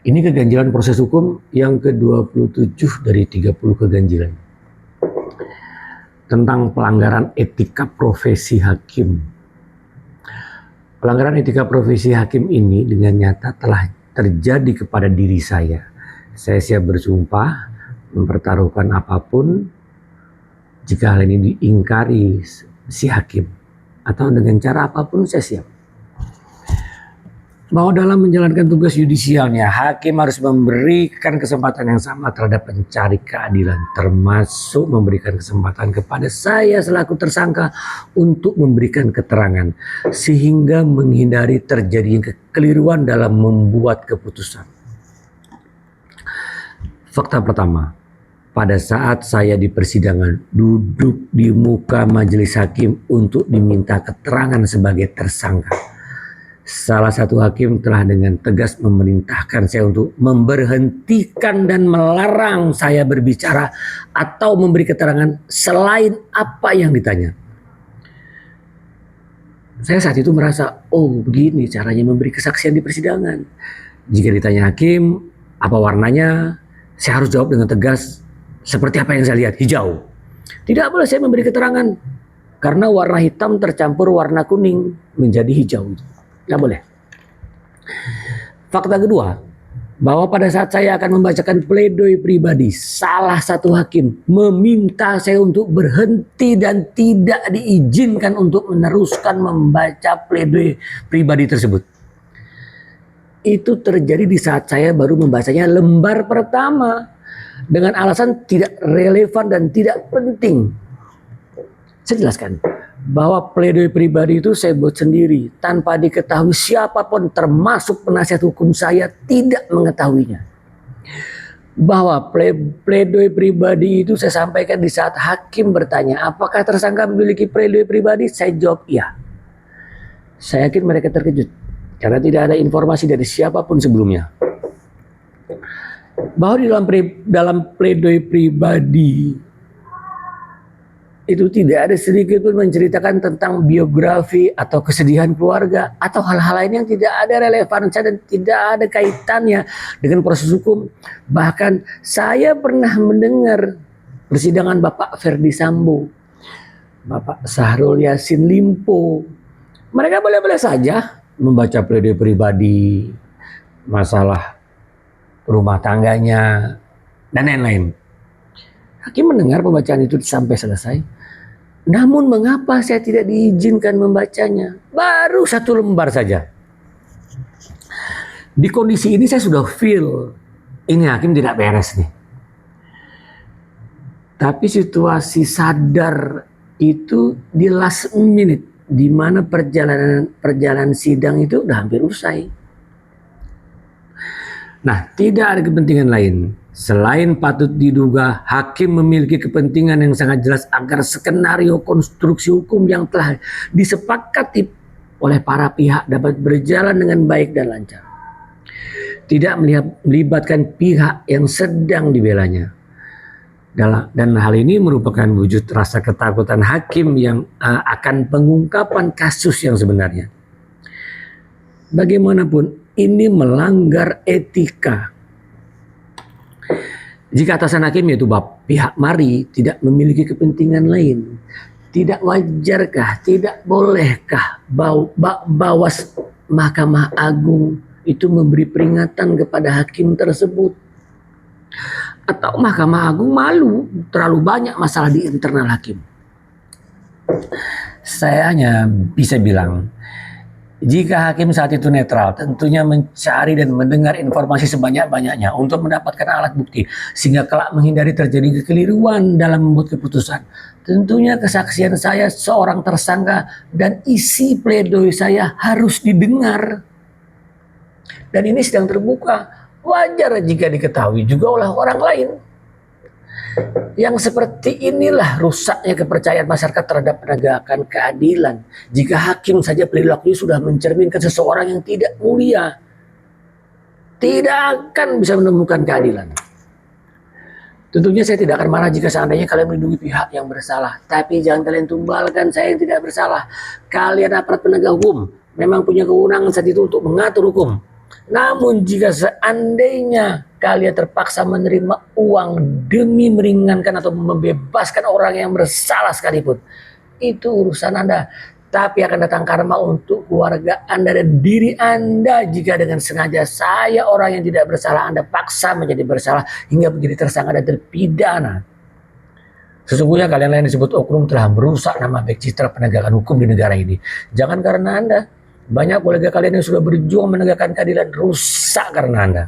Ini keganjilan proses hukum yang ke-27 dari 30 keganjilan. Tentang pelanggaran etika profesi hakim. Pelanggaran etika profesi hakim ini dengan nyata telah terjadi kepada diri saya. Saya siap bersumpah mempertaruhkan apapun jika hal ini diingkari si hakim, atau dengan cara apapun saya siap. Bahwa dalam menjalankan tugas yudisialnya, hakim harus memberikan kesempatan yang sama terhadap pencari keadilan, termasuk memberikan kesempatan kepada saya selaku tersangka untuk memberikan keterangan, sehingga menghindari terjadinya kekeliruan dalam membuat keputusan. Fakta pertama, pada saat saya di persidangan duduk di muka majelis hakim untuk diminta keterangan sebagai tersangka, salah satu hakim telah dengan tegas memerintahkan saya untuk memberhentikan dan melarang saya berbicara atau memberi keterangan selain apa yang ditanya. Saya saat itu merasa, oh begini caranya memberi kesaksian di persidangan. Jika ditanya hakim, apa warnanya? Saya harus jawab dengan tegas, seperti apa yang saya lihat, hijau. Tidak boleh saya memberi keterangan, karena warna hitam tercampur warna kuning menjadi hijau. Nggak boleh. Fakta kedua, bahwa pada saat saya akan membacakan pledoi pribadi, salah satu hakim meminta saya untuk berhenti dan tidak diizinkan untuk meneruskan membaca pledoi pribadi tersebut. Itu terjadi di saat saya baru membacanya lembar pertama dengan alasan tidak relevan dan tidak penting. Saya jelaskan bahwa pledoi pribadi itu saya buat sendiri tanpa diketahui siapapun, termasuk penasihat hukum saya tidak mengetahuinya. Bahwa pledoi pribadi itu saya sampaikan di saat hakim bertanya apakah tersangka memiliki pledoi pribadi, saya jawab iya. Saya yakin mereka terkejut karena tidak ada informasi dari siapapun sebelumnya. Bahwa di dalam pledoi pribadi itu tidak ada sedikit pun menceritakan tentang biografi atau kesedihan keluarga atau hal-hal lain yang tidak ada relevansi dan tidak ada kaitannya dengan proses hukum. Bahkan saya pernah mendengar persidangan Bapak Ferdi Sambo, Bapak Syahrul Yassin Limpo. Mereka boleh-boleh saja membaca pledoi pribadi, masalah rumah tangganya, dan lain-lain. Hakim mendengar pembacaan itu sampai selesai. Namun mengapa saya tidak diizinkan membacanya? Baru satu lembar saja. Di kondisi ini saya sudah feel ini hakim tidak beres nih. Tapi situasi sadar itu di last minute, di mana perjalanan sidang itu udah hampir usai. Nah, tidak ada kepentingan lain selain patut diduga hakim memiliki kepentingan yang sangat jelas agar skenario konstruksi hukum yang telah disepakati oleh para pihak dapat berjalan dengan baik dan lancar. Tidak melibatkan pihak yang sedang dibelanya. Dan hal ini merupakan wujud rasa ketakutan hakim yang akan pengungkapan kasus yang sebenarnya. Bagaimanapun ini melanggar etika. Jika atasan hakim yaitu pihak mari tidak memiliki kepentingan lain, tidak wajarkah, tidak bolehkah Bawas Mahkamah Agung itu memberi peringatan kepada hakim tersebut? Atau Mahkamah Agung malu terlalu banyak masalah di internal hakim? Saya hanya bisa bilang, jika hakim saat itu netral, tentunya mencari dan mendengar informasi sebanyak-banyaknya untuk mendapatkan alat bukti, sehingga kelak menghindari terjadi kekeliruan dalam membuat keputusan. Tentunya kesaksian saya seorang tersangka dan isi pledoi saya harus didengar. Dan ini sedang terbuka, wajar jika diketahui juga oleh orang lain. Yang seperti inilah rusaknya kepercayaan masyarakat terhadap penegakan keadilan. Jika hakim saja perilakunya sudah mencerminkan seseorang yang tidak mulia, tidak akan bisa menemukan keadilan. Tentunya saya tidak akan marah jika seandainya kalian melindungi pihak yang bersalah. Tapi jangan kalian tumbalkan saya yang tidak bersalah. Kalian aparat penegak hukum memang punya kewenangan saat itu untuk mengatur hukum. Namun jika seandainya kalian terpaksa menerima uang demi meringankan atau membebaskan orang yang bersalah sekalipun, itu urusan Anda. Tapi akan datang karma untuk keluarga Anda dan diri Anda jika dengan sengaja saya orang yang tidak bersalah Anda paksa menjadi bersalah hingga menjadi tersangka dan terpidana. Sesungguhnya kalian yang disebut oknum telah merusak nama baik citra penegakan hukum di negara ini. Jangan karena Anda. Banyak kolega kalian yang sudah berjuang menegakkan keadilan rusak karena Anda.